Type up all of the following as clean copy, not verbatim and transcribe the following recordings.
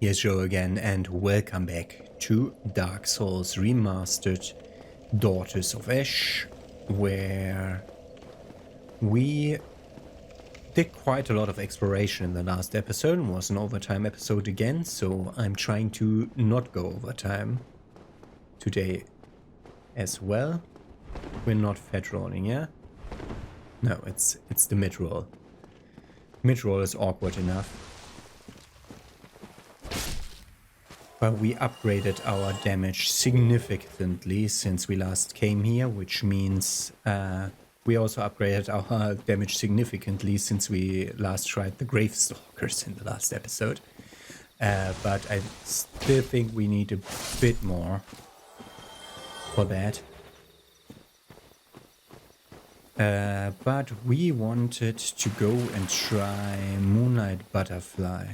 Here's Joe again, and welcome back to Dark Souls Remastered Daughters of Ash, where we did quite a lot of exploration in the last episode. It was an overtime episode again, so I'm trying to not go overtime today as well. We're not fed rolling, yeah? No, it's the mid-roll. Mid-roll is awkward enough. But we upgraded our damage significantly since we last came here, which means we also upgraded our damage significantly since we last tried the Gravestalkers in the last episode. But I still think we need a bit more for that. But we wanted to go and try Moonlight Butterfly.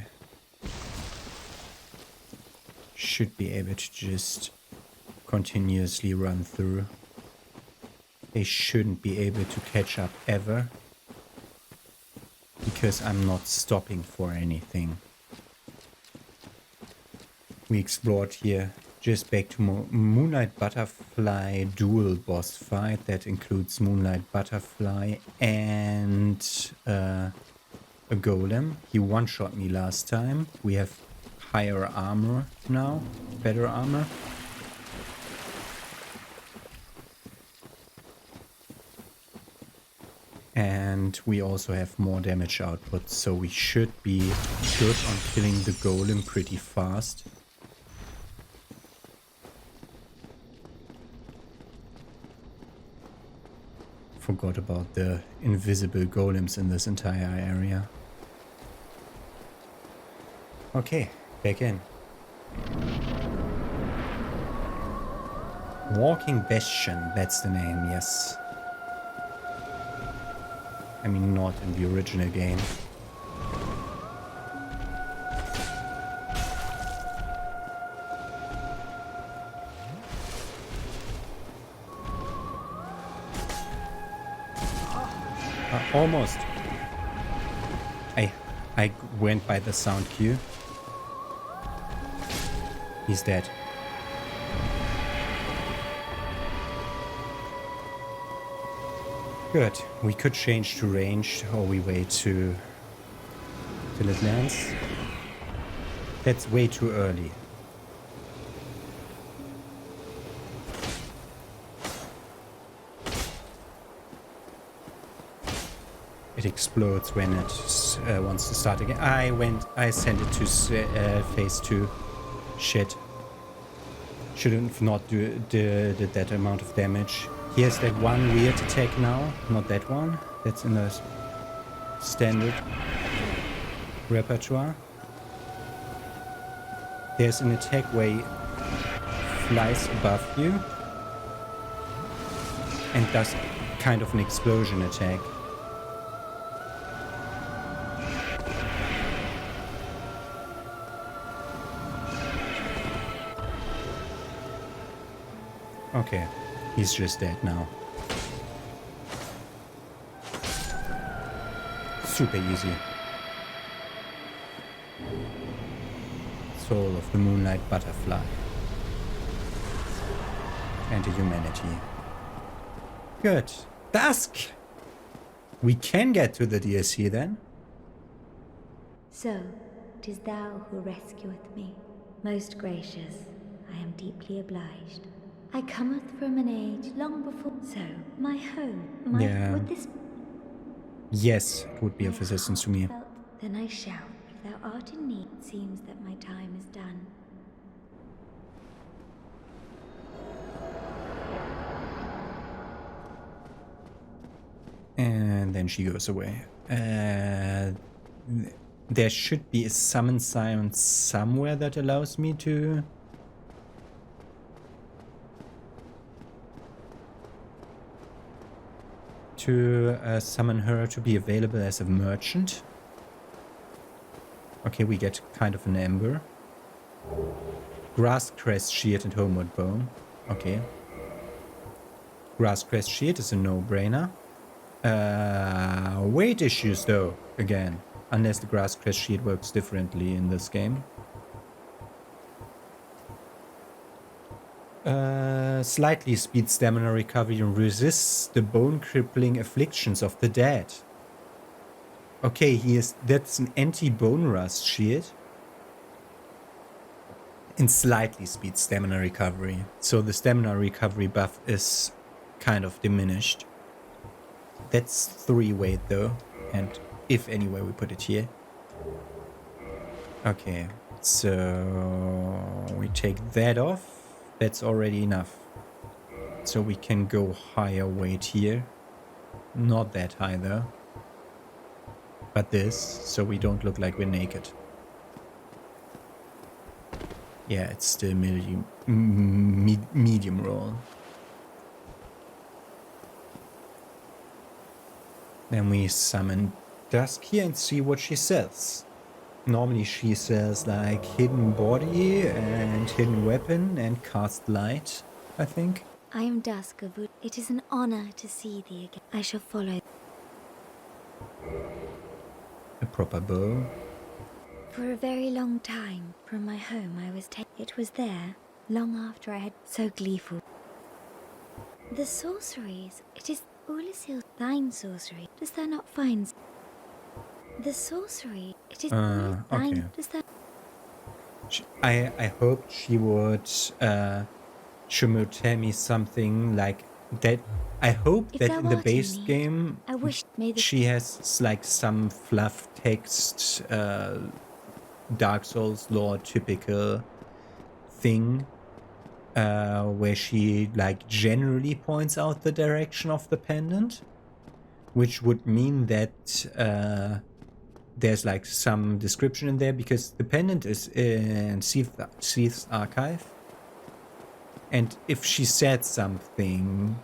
Should be able to just continuously run through. They shouldn't be able to catch up ever, because I'm not stopping for anything. We explored here, just back to Moonlight Butterfly dual boss fight. That includes Moonlight Butterfly and a golem. He one-shot me last time. We have higher armor now, better armor. And we also have more damage output, so we should be good on killing the golem pretty fast. Forgot about the invisible golems in this entire area. Okay. Back in. Walking Bastion, that's the name, yes. I mean, not in the original game. Almost. I went by the sound cue. He's dead. Good. We could change to ranged, or we wait till it lands. That's way too early. It explodes when it wants to start again. I sent it to phase 2. Shit. Shouldn't not did that amount of damage. Here's that one weird attack now. Not that one. That's in the standard repertoire. There's an attack where he flies above you and does kind of an explosion attack. Okay, he's just dead now. Super easy. Soul of the Moonlight Butterfly. Anti-humanity. Good. Dusk! We can get to the DLC then. So, 'tis thou who rescueth me. Most gracious, I am deeply obliged. I cometh from an age long before. So, my home, would this... Yes, it would be of assistance to me. Then I shall. If thou art in need, it seems that my time is done. And then she goes away. There should be a summon sound somewhere that allows me to... summon her to be available as a merchant. Okay, we get kind of an ember. Grass crest shield and homeward bone. Okay. Grass crest shield is a no-brainer. Weight issues though, again. Unless the grass crest shield works differently in this game. Slightly speeds stamina recovery and resists the bone crippling afflictions of the dead. Okay, that's an anti-bone rust shield. And slightly speeds stamina recovery. So the stamina recovery buff is kind of diminished. That's 3 weight though. And if anyway we put it here. Okay, so we take that off. That's already enough. So we can go higher weight here. Not that high though. But this, so we don't look like we're naked. Yeah, it's still medium roll. Then we summon Dusk here and see what she says. Normally she says like hidden body and hidden weapon and cast light, I think. I am Dusk of Wood. It is an honor to see thee again. I shall follow. A proper bow. For a very long time, from my home I was taken. It was there, long after I had so gleeful. The sorceries, it is Ulisil, thine sorcery. Does thou not find? The sorcery, it is thine. Okay. Does thou? I hoped she would tell me something like that. I hope that in the base game I wish she has like some fluff text, Dark Souls lore typical thing, where she like generally points out the direction of the pendant, which would mean that there's like some description in there, because the pendant is in Seath's archive, and if she said something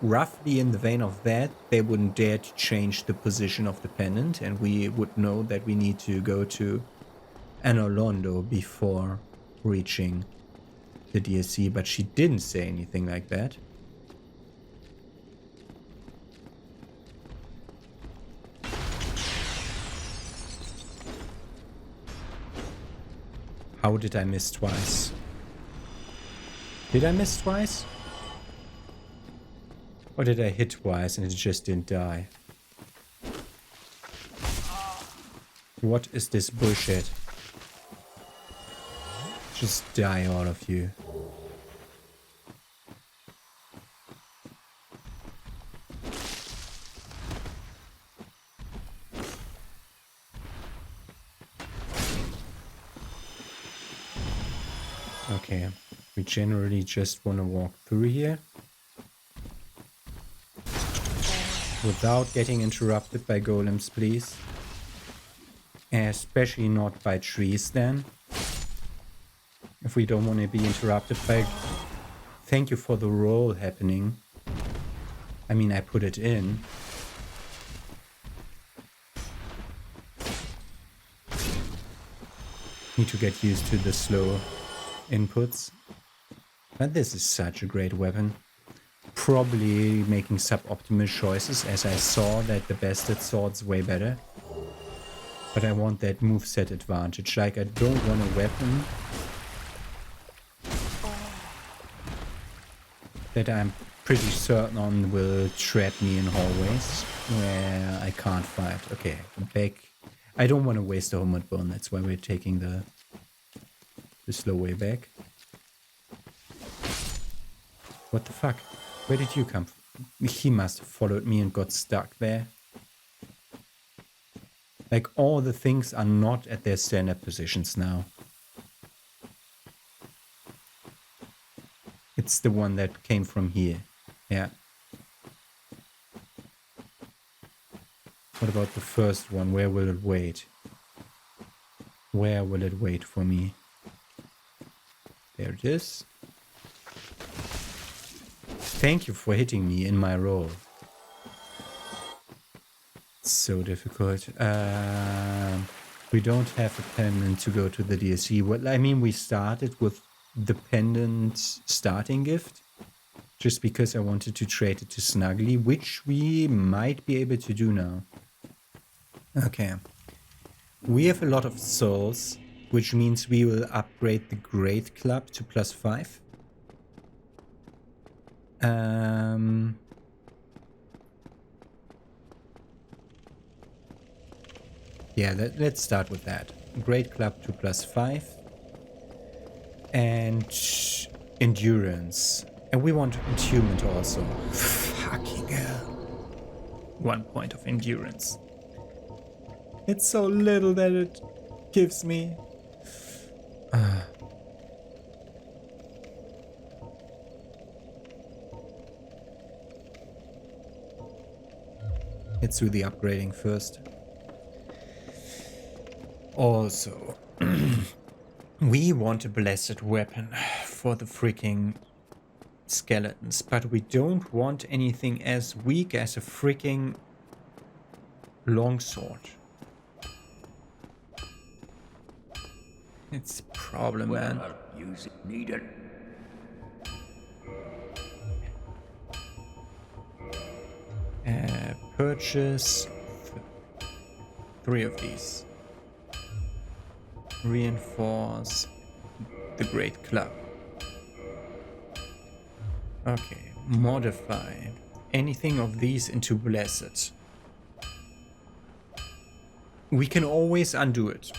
roughly in the vein of that, they wouldn't dare to change the position of the pendant, and we would know that we need to go to Anolondo before reaching the DLC, but she didn't say anything like that. How did I miss twice? Did I miss twice? Or did I hit twice and it just didn't die? What is this bullshit? Just die, all of you. Okay, we generally just want to walk through here without getting interrupted by golems, please. Especially not by trees then. If we don't want to be interrupted by... Thank you for the roll happening. I mean, I put it in. Need to get used to the slow inputs. But this is such a great weapon. Probably making suboptimal choices, as I saw that the Bastard Sword's way better. But I want that moveset advantage. Like, I don't want a weapon that I'm pretty certain on will trap me in hallways where I can't fight. Okay, back. I don't want to waste the homeward bone. That's why we're taking the slow way back. What the fuck? Where did you come from? He must have followed me and got stuck there. Like, all the things are not at their standard positions now. It's the one that came from here. Yeah. What about the first one? Where will it wait? Where will it wait for me? There it is. Thank you for hitting me in my roll. It's so difficult. We don't have a pendant to go to the DLC. Well, I mean, we started with the pendant starting gift, just because I wanted to trade it to Snuggly, which we might be able to do now. Okay. We have a lot of souls. which means we will upgrade the Great Club to +5. Yeah, let's start with that. Great Club to +5. And endurance. And we want attunement also. Fucking hell. 1 point of endurance. It's so little that it gives me. Let's do the upgrading first. Also, we want a blessed weapon for the freaking skeletons, but we don't want anything as weak as a freaking longsword. It's a problem, man. Use it needed. Purchase 3 of these. Reinforce the Great Club. Okay, modify anything of these into blessed. We can always undo it.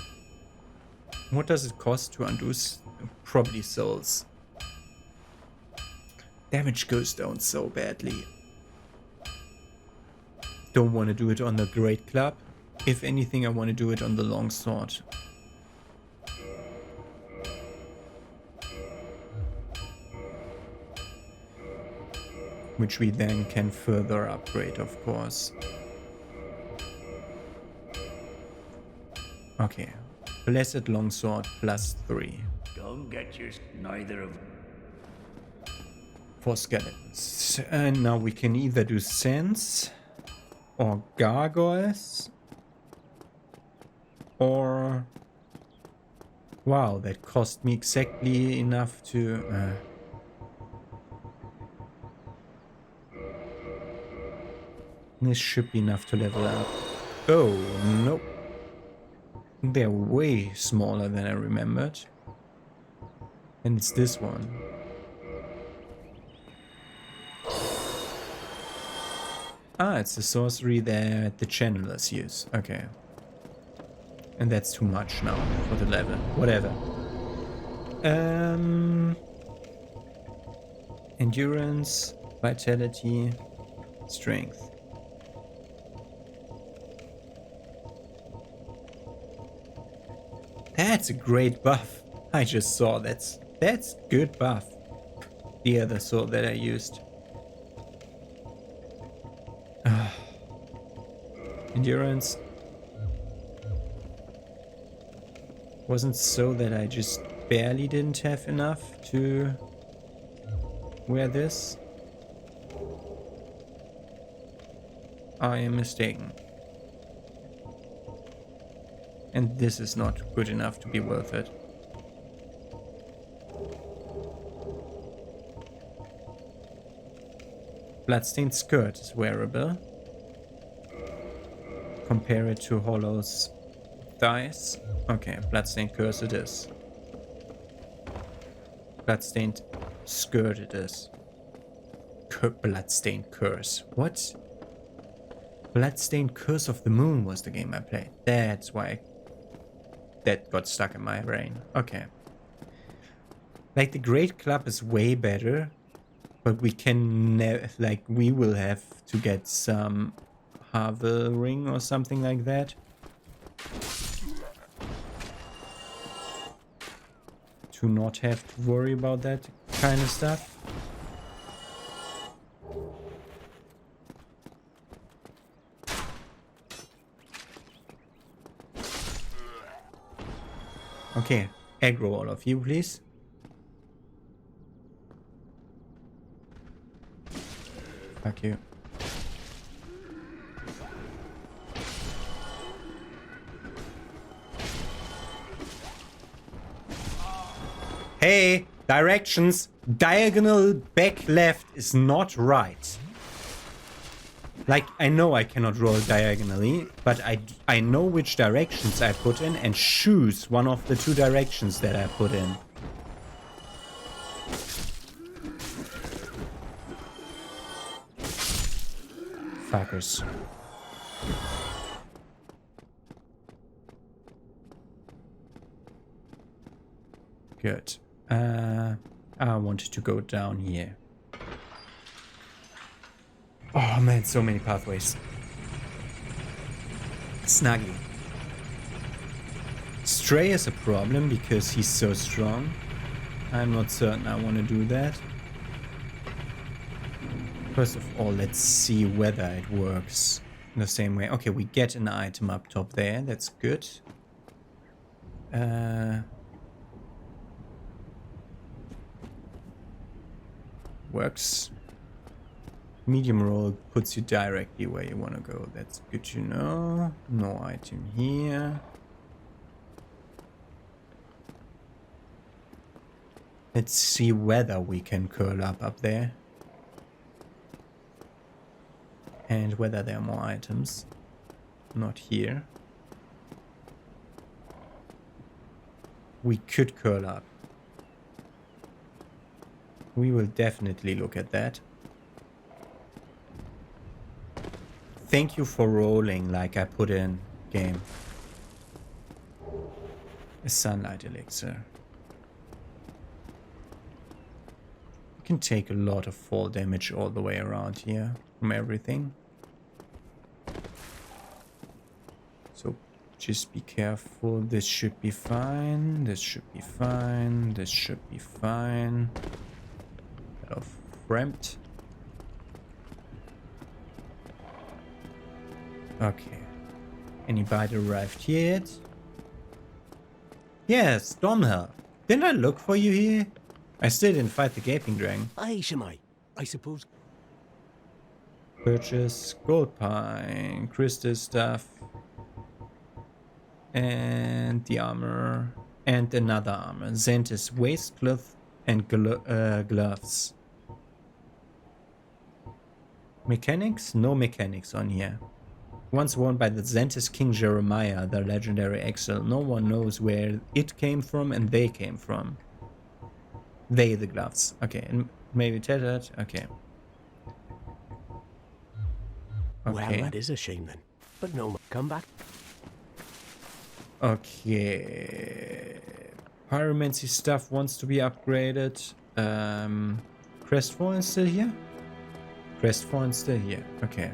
What does it cost to undo? Probably souls. Damage goes down so badly. Don't want to do it on the Great Club. If anything, I want to do it on the longsword. Which we then can further upgrade, of course. Okay. Blessed longsword +3. Don't get your neither of For skeletons. And now we can either do sense or gargoyles or... Wow, that cost me exactly enough to... This should be enough to level up. Oh, nope. They're way smaller than I remembered. And it's this one. Ah, it's the sorcery that the channelers use. Okay. And that's too much now for the level. Whatever. Endurance, vitality, strength. That's a great buff. I just saw that's good buff. The other sword that I used. Endurance. Wasn't so that I just barely didn't have enough to wear this. I am mistaken. And this is not good enough to be worth it. Bloodstained skirt is wearable. Compare it to Hollow's thighs. Okay, bloodstained curse it is. Bloodstained skirt it is. Bloodstained curse. What? Bloodstained Curse of the Moon was the game I played. That's why that got stuck in my brain. Okay. Like, the Great Club is way better, but we can we will have to get some Havel ring or something like that. To not have to worry about that kind of stuff. Okay, aggro all of you, please. Fuck you. Hey, directions. Diagonal back left is not right. Like, I know I cannot roll diagonally, but I know which directions I put in and choose one of the 2 directions that I put in. Fuckers. Good. I wanted to go down here. Oh man, so many pathways. Snuggy. Stray is a problem because he's so strong. I'm not certain I want to do that. First of all, let's see whether it works in the same way. Okay, we get an item up top there. That's good. Works. Medium roll puts you directly where you want to go. That's good to know. No item here. Let's see whether we can curl up there. And whether there are more items. Not here. We could curl up. We will definitely look at that. Thank you for rolling like I put in game. A sunlight elixir. We can take a lot of fall damage all the way around here from everything. So just be careful. This should be fine. This should be fine. This should be fine. Of ramped. Okay. Anybody arrived yet? Yes, Stormhell. Didn't I look for you here? I still didn't fight the Gaping Dragon. Aye, Shemai. I suppose. Purchase gold pine, crystal stuff, and the armor, and another armor. Xanthus waistcloth and gloves. Mechanics? No mechanics on here. Once worn by the Xanthus King Jeremiah, the legendary exile. No one knows where it came from and they came from. They, the gloves. Okay, and maybe tattered. Okay. Well, that is a shame then. But no, come back. Okay. Pyromancy stuff wants to be upgraded. Crestfallen still here? Crestfallen still here. Okay.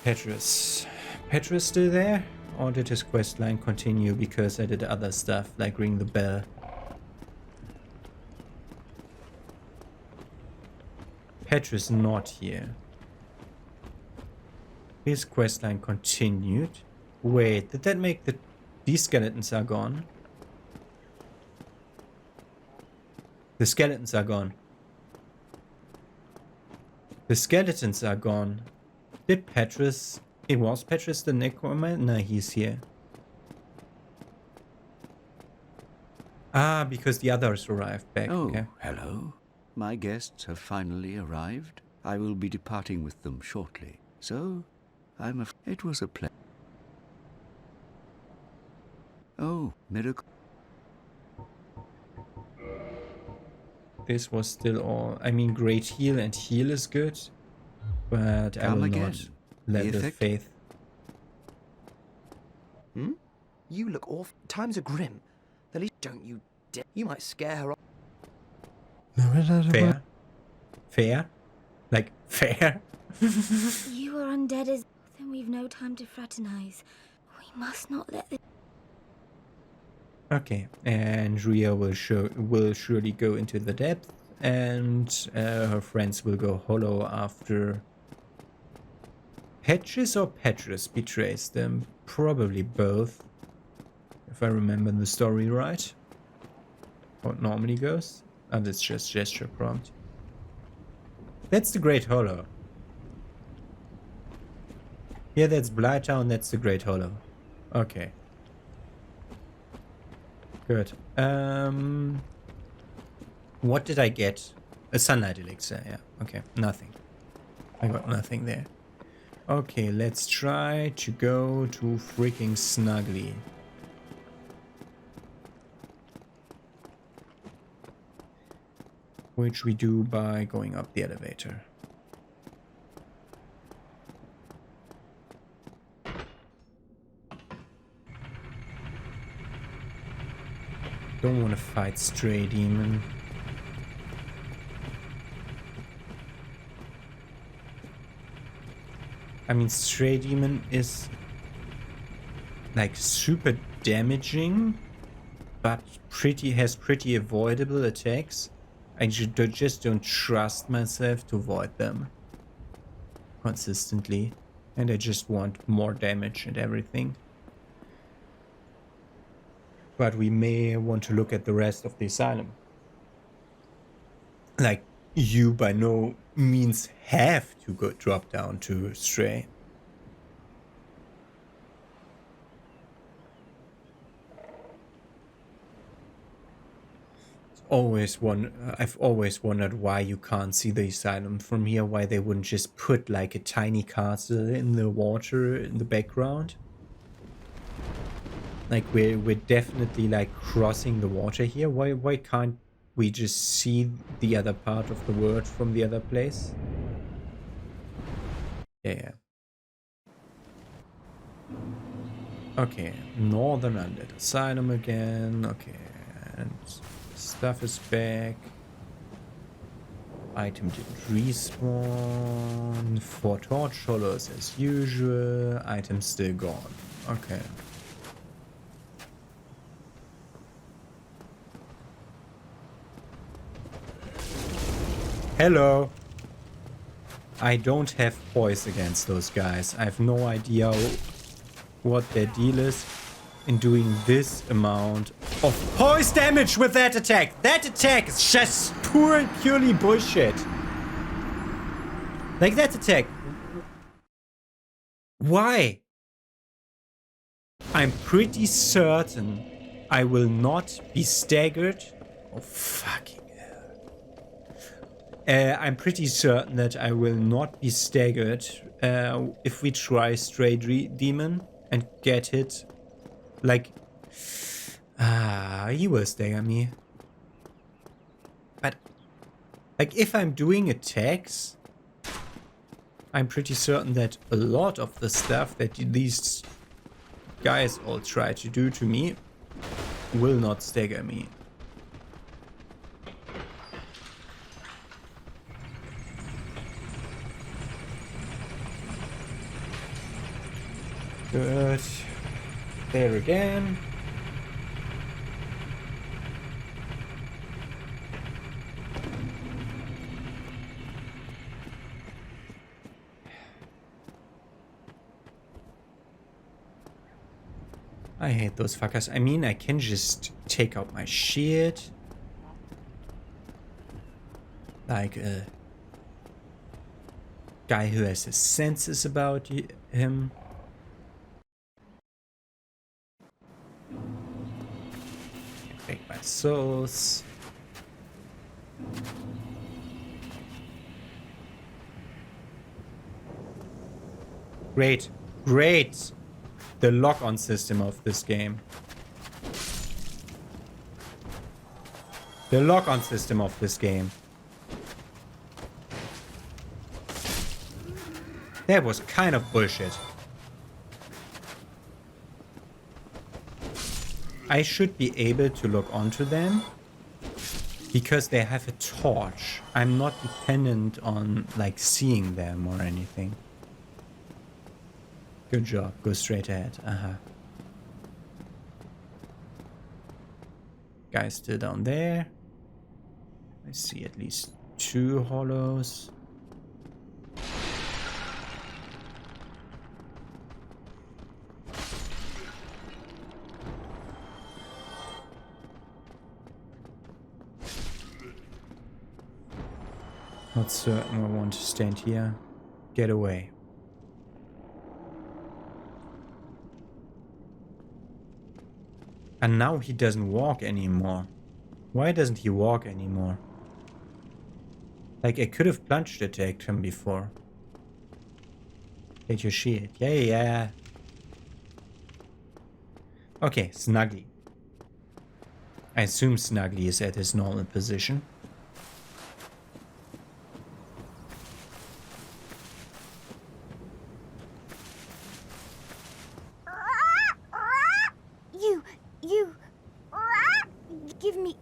Petrus. Petrus still there? Or did his quest line continue because I did other stuff like ring the bell? Petrus not here. His quest line continued. Wait, did that make these skeletons are gone? The skeletons are gone. The skeletons are gone. Did Petrus... It was Petrus the Necromancer? No, he's here. Ah, because the others arrived back. Oh, okay. hello. My guests have finally arrived. I will be departing with them shortly. So, it was a pleasure. Oh, miracle. This was still all... I mean, great heal and heal is good. But I will not let the faith... Hmm? You look awful. Times are grim. The least don't you dare. You might scare her off. Fair? Fair? Like, fair? You are undead as... Then we've no time to fraternize. We must not let this... Okay, and Ria will surely go into the depth, and her friends will go hollow after... Petrus or Petrus betrays them? Probably both, if I remember the story right. How it normally goes. Oh, that's just gesture prompt. That's the Great Hollow. Yeah, that's Blighttown, that's the Great Hollow. Okay. Good. What did I get? A sunlight elixir, yeah. Okay, nothing. I got nothing there. Okay, let's try to go to freaking Snuggly. Which we do by going up the elevator. Don't want to fight Stray Demon. I mean, Stray Demon is like super damaging, but has pretty avoidable attacks. I just don't trust myself to avoid them consistently, and I just want more damage and everything. But we may want to look at the rest of the asylum. Like, you by no means have to go drop down to Stray. I've always wondered why you can't see the asylum from here, why they wouldn't just put like a tiny castle in the water in the background. Like we're definitely like crossing the water here. Why can't we just see the other part of the world from the other place? Yeah. Okay, Northern Undead Asylum again. Okay, and stuff is back. Item didn't respawn. 4 torch hollows as usual. Item still gone. Okay. Hello. I don't have poise against those guys. I have no idea what their deal is in doing this amount of poise damage with that attack. That attack is just purely bullshit. Like that attack. Why? I'm pretty certain I will not be staggered. Oh, fucking hell. I'm pretty certain that I will not be staggered if we try Stray Demon and get hit. Like, he will stagger me. But, like, if I'm doing attacks, I'm pretty certain that a lot of the stuff that these guys all try to do to me will not stagger me. Good. There again. I hate those fuckers. I mean, I can just take out my shield. Like a guy who has his senses about him. Take my souls. Great. Great. The lock-on system of this game. The lock-on system of this game. That was kind of bullshit. I should be able to look onto them because they have a torch. I'm not dependent on like seeing them or anything. Good job. Go straight ahead. Guy's still down there. I see at least 2 hollows. Not certain I want to stand here. Get away. And now he doesn't walk anymore. Why doesn't he walk anymore? Like, I could have plunged attacked him before. Get your shield. Yeah, yeah. Okay, Snuggly. I assume Snuggly is at his normal position. You, give me.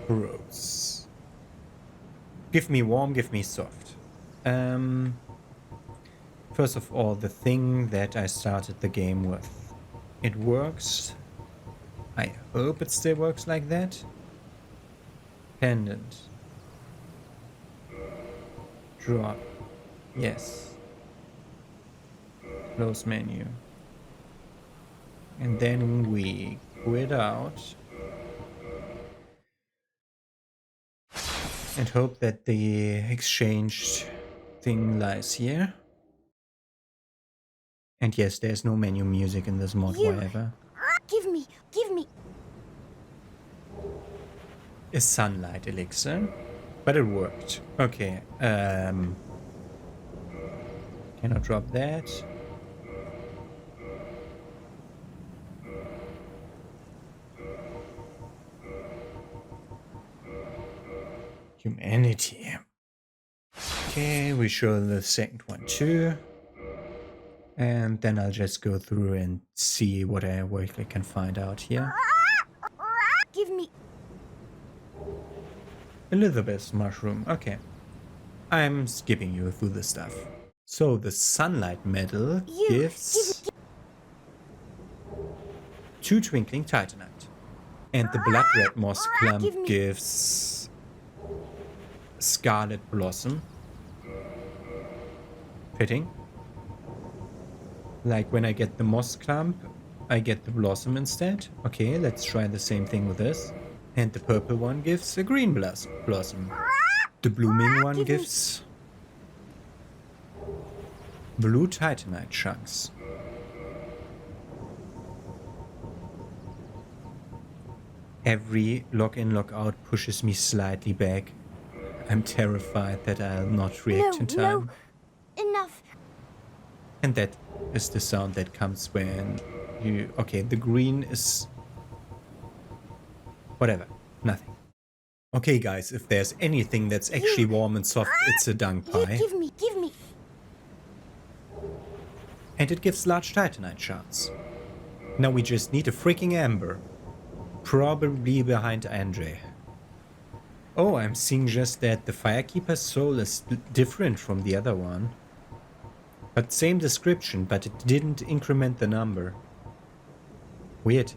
Gross. Give me warm, give me soft. First of all, the thing that I started the game with. It works. I hope it still works like that. Pendant. Drop. Yes. Close menu. And then we quit out. And hope that the exchanged thing lies here. And yes, there's no menu music in this mod, whatever. Give me. A sunlight elixir. But it worked. Okay. Cannot drop that. Humanity. Okay, we show the second one too. And then I'll just go through and see what I can find out here. Give me. Elizabeth's mushroom. Okay. I'm skipping you through the stuff. So the sunlight medal gives 2 twinkling titanite. And the blood red moss clump gives scarlet blossom. Fitting. Like when I get the moss clump, I get the blossom instead. Okay, let's try the same thing with this. And the purple one gives a green blossom. The blooming one gives blue titanite chunks. Every log-in, log-out pushes me slightly back. I'm terrified that I'll not react in time. No, enough. And that is the sound that comes when you... Okay, the green is... Whatever. Nothing. Okay, guys, if there's anything that's actually warm and soft, it's a dung pie. Give me. And it gives large titanite shards. Now we just need a freaking amber. Probably behind Andre. Oh, I'm seeing just that the Firekeeper's soul is different from the other one. But same description, but it didn't increment the number. Weird.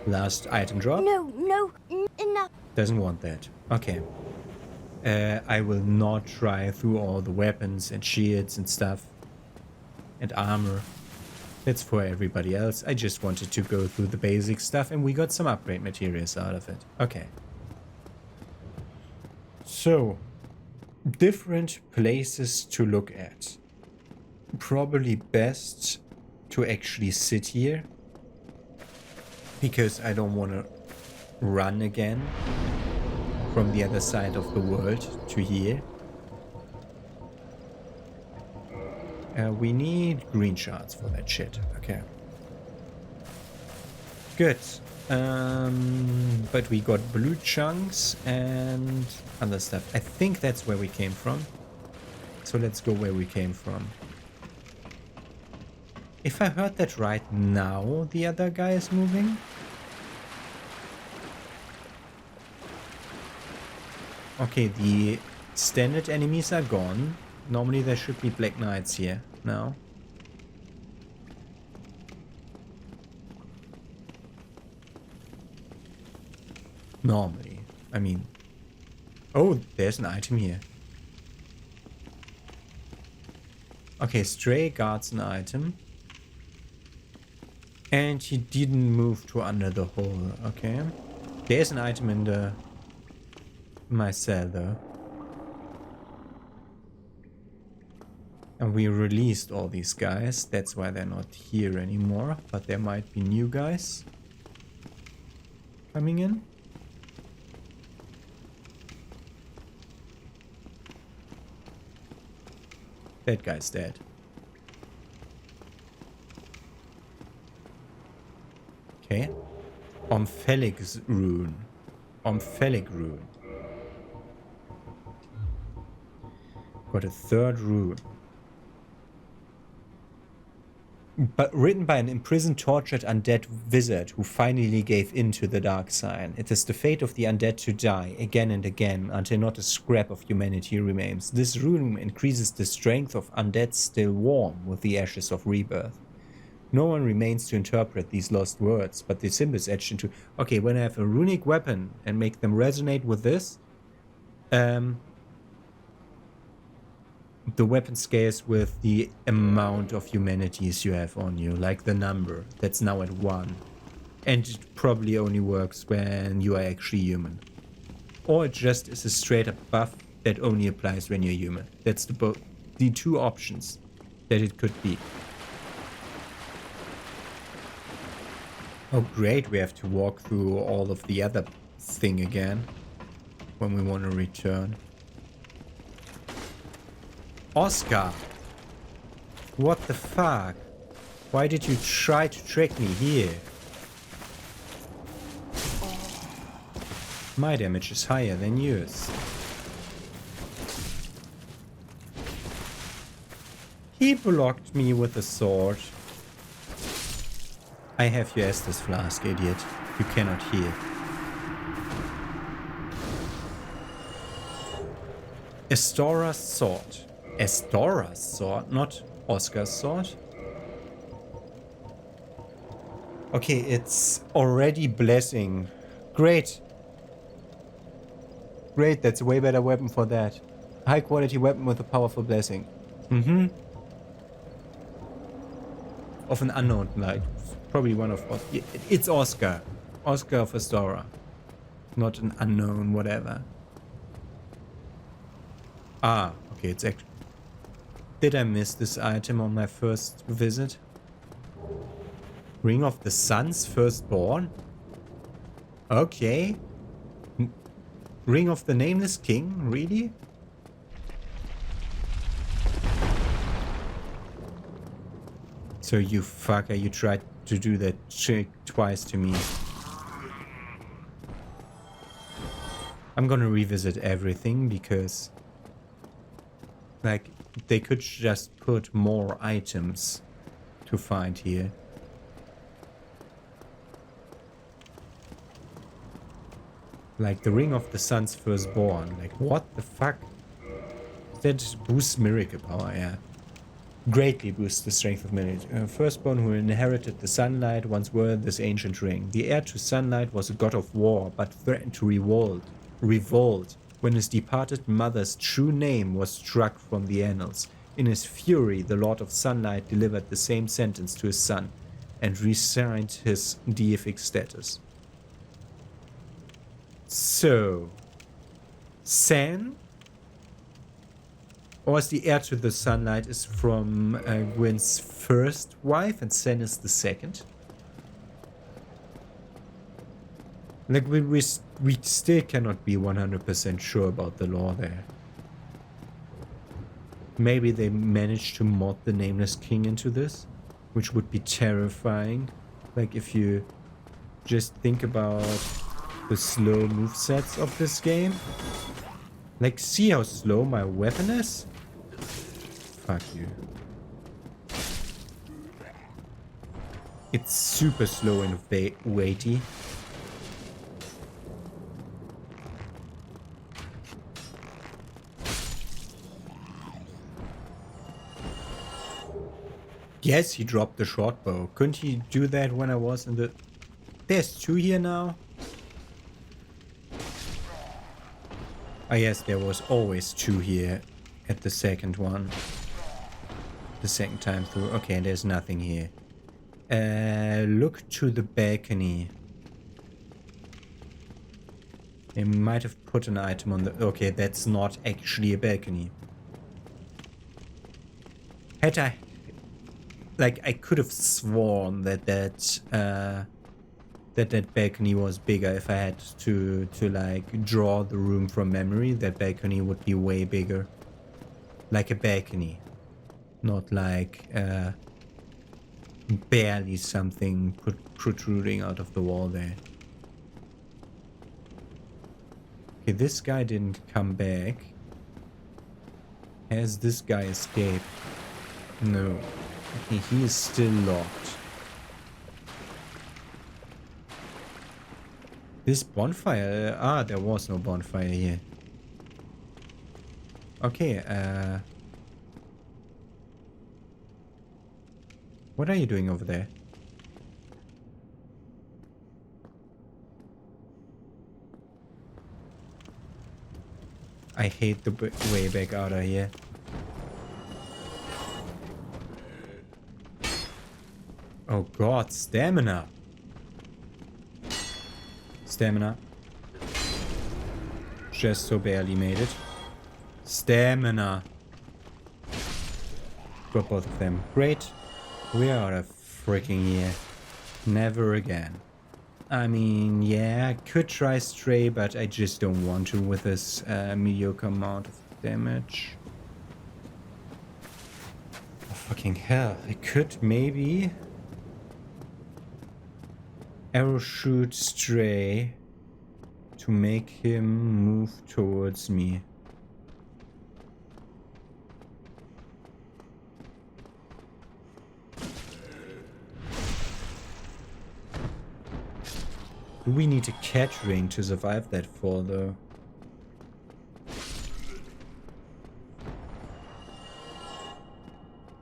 Last item drop? No, enough. Doesn't want that. Okay. I will not try through all the weapons and shields and stuff. And armor. That's for everybody else. I just wanted to go through the basic stuff and we got some upgrade materials out of it. Okay. So, different places to look at. Probably best to actually sit here. Because I don't want to run again from the other side of the world to here. We need green shards for that shit. Okay. Good. But we got blue chunks and other stuff. I think that's where we came from. So let's go where we came from. If I heard that right now, the other guy is moving. Okay, the standard enemies are gone. Normally there should be Black Knights here now. Normally. I mean... Oh, there's an item here. Okay, Stray guards an item. And he didn't move to under the hole. Okay. There's an item in my cell though. And we released all these guys. That's why they're not here anymore. But there might be new guys coming in. That guy's dead. Okay. Omphalic rune. Omphalic rune. Got a third rune. But written by an imprisoned, tortured undead wizard who finally gave in to the dark sign. It is the fate of the undead to die again and again until not a scrap of humanity remains. This rune increases the strength of undead still warm with the ashes of rebirth. No one remains to interpret these lost words, but the symbols etched into... Okay, when I have a runic weapon and make them resonate with this, the weapon scales with the amount of humanities you have on you, like the number that's now at 1. And it probably only works when you are actually human. Or it just is a straight up buff that only applies when you're human. That's the two options that it could be. Oh great, we have to walk through all of the other thing again when we want to return. Oscar! What the fuck? Why did you try to trick me here? My damage is higher than yours. He blocked me with a sword. I have your Estus flask, idiot. You cannot heal. Estora's sword. Estora's sword, not Oscar's sword. Okay, it's already blessing. Great. Great, that's a way better weapon for that. High quality weapon with a powerful blessing. Mm-hmm. Of an unknown, like, probably one of... It's Oscar. Oscar of Estora. Not an unknown whatever. Ah, okay, it's actually... Did I miss this item on my first visit? Ring of the Sun's Firstborn? Okay. Ring of the Nameless King? Really? So you fucker, you tried to do that trick twice to me. I'm gonna revisit everything because... like, they could just put more items to find here. Like the Ring of the Sun's Firstborn. Like, what the fuck? That boosts miracle power, yeah. Greatly boosts the strength of miracle. Firstborn who inherited the sunlight once wore this ancient ring. The heir to sunlight was a god of war, but threatened to revolt when his departed mother's true name was struck from the annals. In his fury, the Lord of Sunlight delivered the same sentence to his son and resigned his deific status. So, San, or is the heir to the Sunlight is from Gwyn's first wife and San is the second? Like, we still cannot be 100% sure about the lore there. Maybe they managed to mod the Nameless King into this, which would be terrifying. Like, if you just think about the slow movesets of this game. Like, see how slow my weapon is? Fuck you. It's super slow and weighty. Yes, he dropped the short bow. Couldn't he do that when I was in the... There's two here now? Oh yes, there was always two here at the second one. The second time through. Okay, there's nothing here. Look to the balcony. They might have put an item on the... Okay, that's not actually a balcony. Had I... Like, I could have sworn that that balcony was bigger. If I had to like draw the room from memory, that balcony would be way bigger. Like a balcony. Not like barely something protruding out of the wall there. Okay, this guy didn't come back. Has this guy escaped? No. Okay, he is still locked. This bonfire... Ah, there was no bonfire here. Okay, what are you doing over there? I hate the way back out of here. Oh god, stamina. Stamina. Just so barely made it. Stamina. Got both of them. Great. We are a freaking here. Never again. I mean, yeah, I could try stray, but I just don't want to with this mediocre amount of damage. Oh, fucking hell. I could maybe arrow shoot stray to make him move towards me. Do we need a catch ring to survive that fall, though?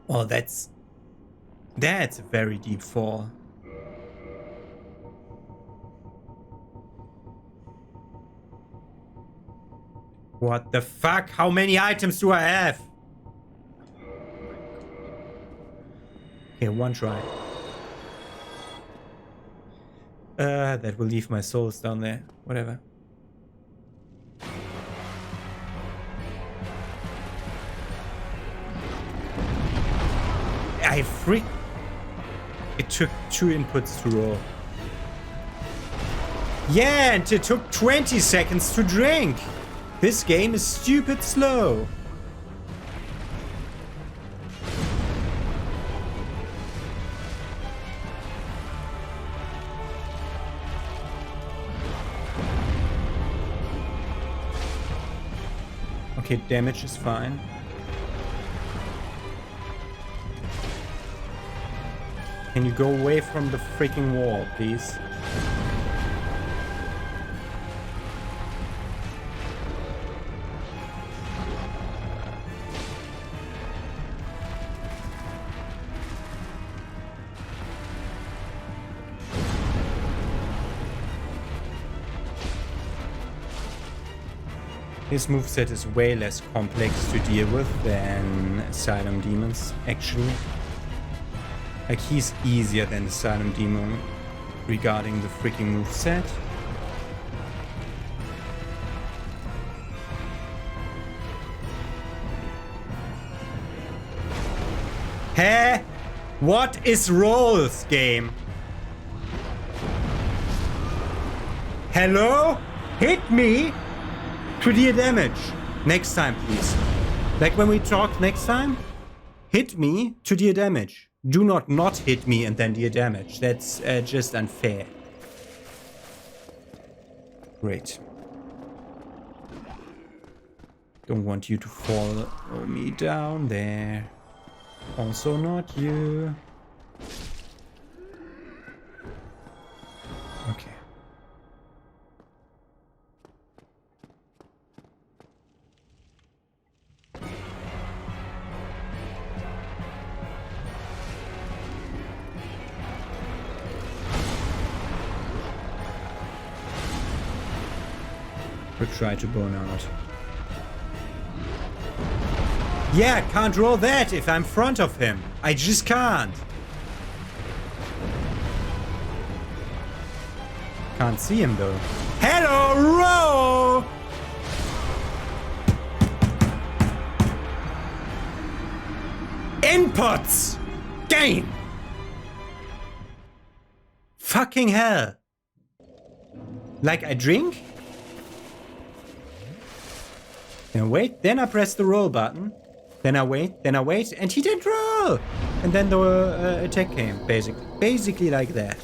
Oh, that's a very deep fall. What the fuck? How many items do I have? Okay, one try. That will leave my souls down there. Whatever. It took 2 inputs to roll. Yeah, and it took 20 seconds to drink. This game is stupid slow. Okay, damage is fine. Can you go away from the freaking wall, please? His moveset is way less complex to deal with than Asylum Demons, actually. Like, he's easier than Asylum Demon regarding the freaking moveset. Hä? What is rolls, game? Hello? Hit me to deal damage. Next time, please. Like when we talk next time, hit me to deal damage. Do not hit me and then deal damage. That's just unfair. Great. Don't want you to follow me down there. Also not you. Okay. We'll try to burn out. Yeah, can't roll that if I'm in front of him. I just can't. Can't see him though. Hello, roll! Inputs! Game! Fucking hell. Like I drink? And wait, then I press the roll button. Then I wait, and he didn't roll! And then the attack came, basically like that.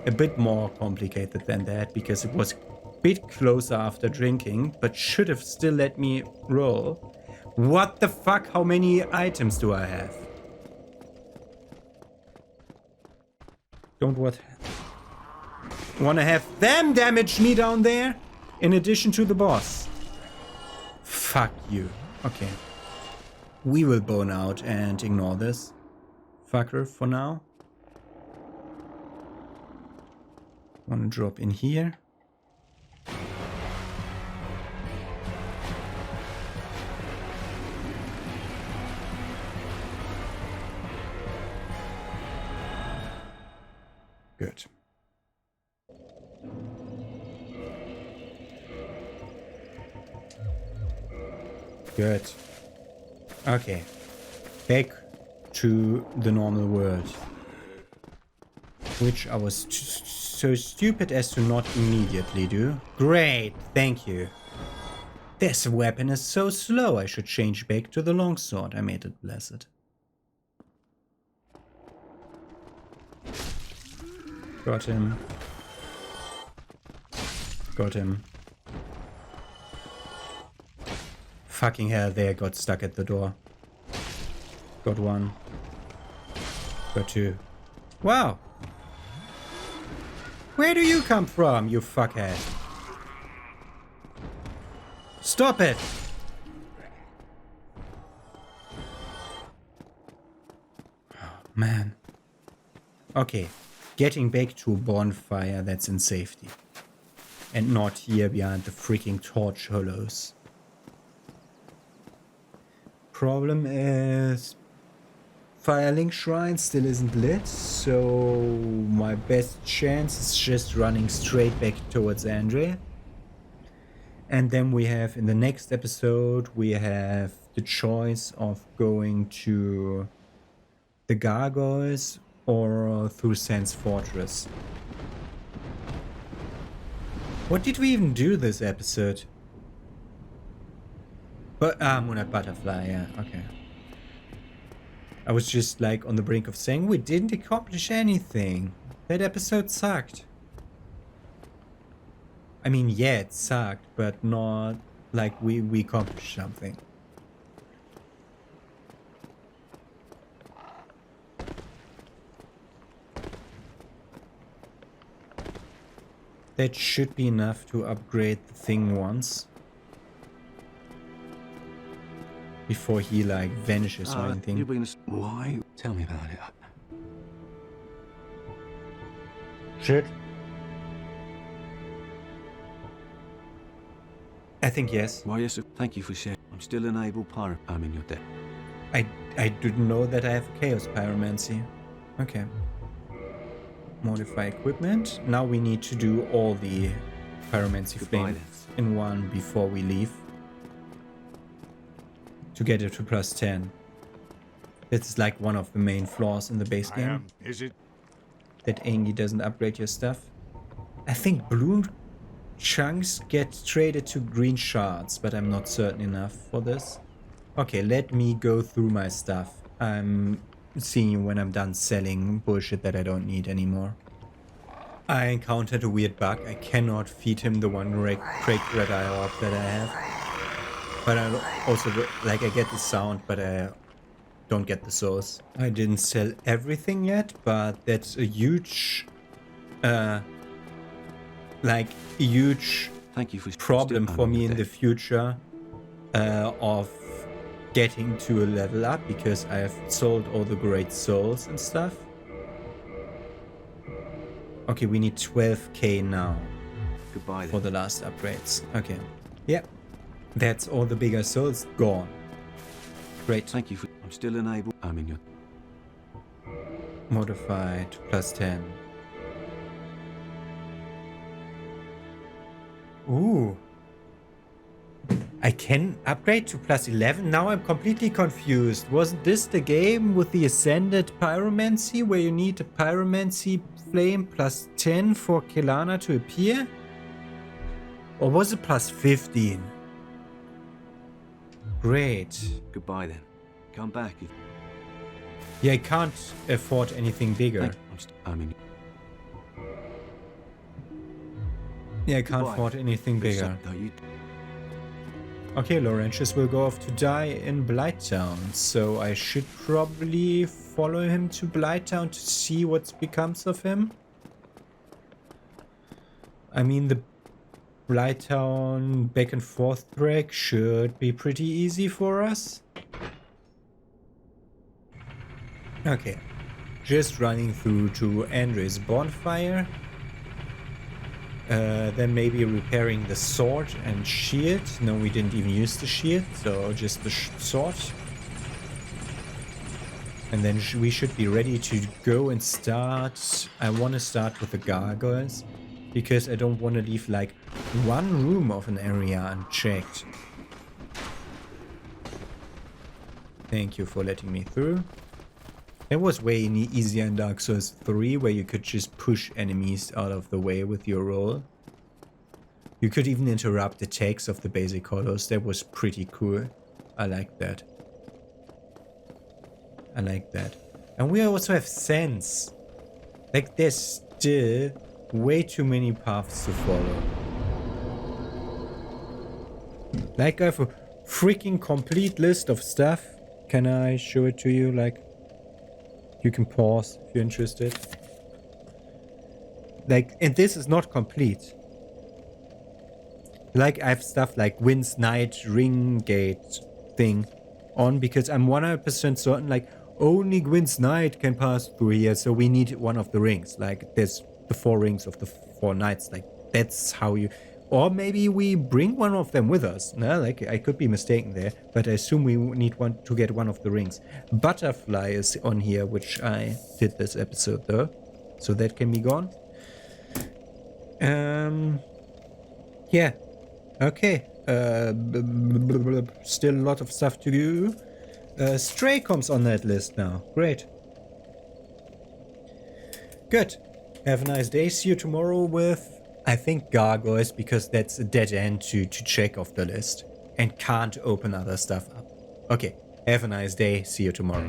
A bit more complicated than that, because it was a bit closer after drinking, but should have still let me roll. What the fuck? How many items do I have? Don't wanna have them damage me down there, in addition to the boss. Fuck you. Okay. We will bone out and ignore this fucker for now. Wanna drop in here. Good. Good. Okay. Back to the normal world. Which I was so stupid as to not immediately do. Great, thank you. This weapon is so slow, I should change back to the longsword. I made it blessed. Got him. Got him. Fucking hell, there, got stuck at the door. Got one. Got two. Wow! Where do you come from, you fuckhead? Stop it! Oh, man. Okay. Getting back to a bonfire that's in safety. And not here behind the freaking torch hollows. Problem is, Firelink Shrine still isn't lit, so my best chance is just running straight back towards Andre. And then we have, in the next episode, we have the choice of going to the Gargoyles or through Sans Fortress. What did we even do this episode? But Moonlight Butterfly, yeah, okay. I was just like on the brink of saying we didn't accomplish anything. That episode sucked. I mean, yeah, it sucked, but not like we accomplished something. That should be enough to upgrade the thing once. Before he like vanishes or anything. Why? Tell me about it. Shit. I think yes. Why, yes, sir. Thank you for sharing. I'm still an able pirate. I'm in your debt. I didn't know that I have Chaos Pyromancy. Okay. Modify equipment. Now we need to do all the Pyromancy flames in one before we leave. To get it to +10. It's like one of the main flaws in the base game. Is it? That Angie doesn't upgrade your stuff. I think blue chunks get traded to green shards, but I'm not certain enough for this. Okay, let me go through my stuff. I'm seeing you when I'm done selling bullshit that I don't need anymore. I encountered a weird bug. I cannot feed him the one cracked red eye orb that I have. But I also, like, I get the sound, but I don't get the source. I didn't sell everything yet, but that's a huge, Thank you for problem for me in the future of getting to a level up, because I have sold all the great souls and stuff. Okay, we need 12k now. Goodbye for the last upgrades. Okay. Yeah. That's all the bigger souls gone. Great. Thank you for... I'm still unable... I'm in your... Modified +10. Ooh. I can upgrade to +11? Now I'm completely confused. Wasn't this the game with the Ascended Pyromancy, where you need a Pyromancy flame +10 for Kelana to appear? Or was it +15? Great. Goodbye then. Come back if... Yeah, I can't afford anything bigger. Yeah, I can't Goodbye. afford anything Good bigger. luck, though, you... Okay, Laurentius will go off to die in Blighttown, so I should probably follow him to Blighttown to see what becomes of him. I mean, the Blighttown back and forth track should be pretty easy for us. Okay, just running through to Andre's bonfire. Then maybe repairing the sword and shield. No, we didn't even use the shield, so just the sword. And then we should be ready to go and start. I want to start with the gargoyles, because I don't want to leave like one room of an area unchecked. Thank you for letting me through. It was way easier in Dark Souls 3, where you could just push enemies out of the way with your roll. You could even interrupt attacks of the basic hollows. That was pretty cool. I like that. I like that. And we also have sense. Like, there's still way too many paths to follow. Like, I have a freaking complete list of stuff. Can I show it to you? Like, you can pause if you're interested. Like, and this is not complete. Like, I have stuff like Wind's Knight Ring Gate thing on, because I'm 100% certain, like, only Gwyn's Knight can pass through here, so we need one of the rings. Like, there's the 4 rings of the 4 knights. Like, that's how you... Or maybe we bring one of them with us. No, like, I could be mistaken there, but I assume we need one to get one of the rings. Butterfly is on here, which I did this episode, though. So that can be gone. Yeah. Okay. Still a lot of stuff to do. Stray comes on that list now. Great. Good. Have a nice day. See you tomorrow with, I think, gargoyles, because that's a dead end to check off the list. And can't open other stuff up. Okay. Have a nice day. See you tomorrow.